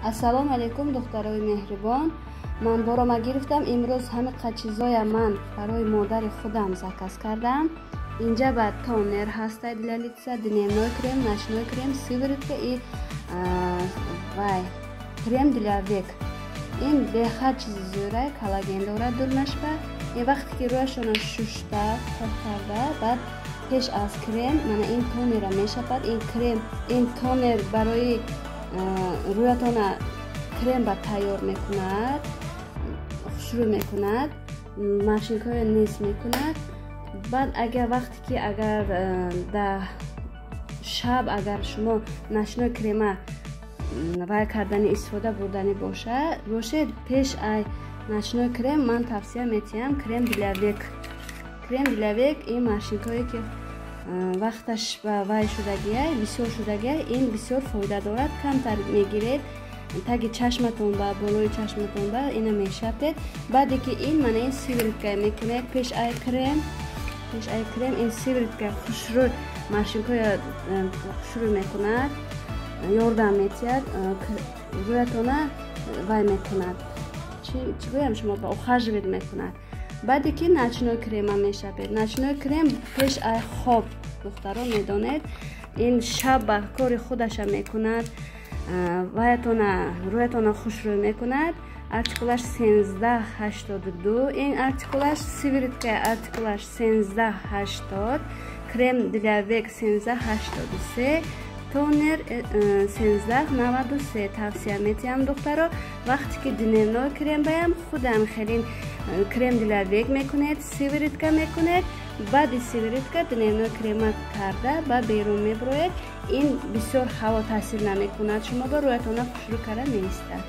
Ассалому алейкум духтарои меҳрибон. Ман борома гирифтам. Имрӯз ҳамиқа чизоя ман барои модари худам заказ кардам. Инҷа ба тонер ҳастад для лица, дневной крем, ночной крем, сыворотка и крем для век. Ин беҳад чизи зӯрай, коллаген дорад дурнашба. Ин вақте ки рӯяшона шушта карда, баъд пеш аз крем мана ин тонера мешавад. Ин крем, ин тонер барои рӯятона крем ба тайёр мекунад, хушрӯй мекунад, машинкаҳоро нест мекунад. Баъд агар вақте ки агар да шаб агар шумо ночной крема вай кардани истифода бурдани бошед, пеш ай ночной крем ман тавсия метиҳам крем для век. Крем для век ин машинкае ки вақташ ба вай шудагия, бисёр шудагия, ин бисёр фоида дорад. Камтар мегиред, таги чашматон ба болои чашматон ба ина мешапед. баъде ки ин мана ин сиворотка мекунед, пеш ай крем ин сиворотка хушрӯй машинкоя хушрӯй мекунад, ёрдам метиҳад, рӯятона вай мекунад, чӣ гӯям шумо ба ухаживед мекунад. баъде ки ночной крема мешавед. Ночной крем пеш ай хоб, духтарон медонед, ин шаб ба кори худаша мекунад, рӯятона хушрӯй мекунад. Артикулаш 1382, ин артикулаш сиворотка артикулаш 1380, крем для век 1383, тонер 1393. тавсия метиҳам духтаро. вақте ки дневной крем баям худам хелин крем для век мекунед, сиворотка мекунед, баъди сиворотка дневной крема карда ба берун мебуроед. ин бисёр ҳаво таъсир намекунад, шумо ба рӯятона хушрӯй карда меистад.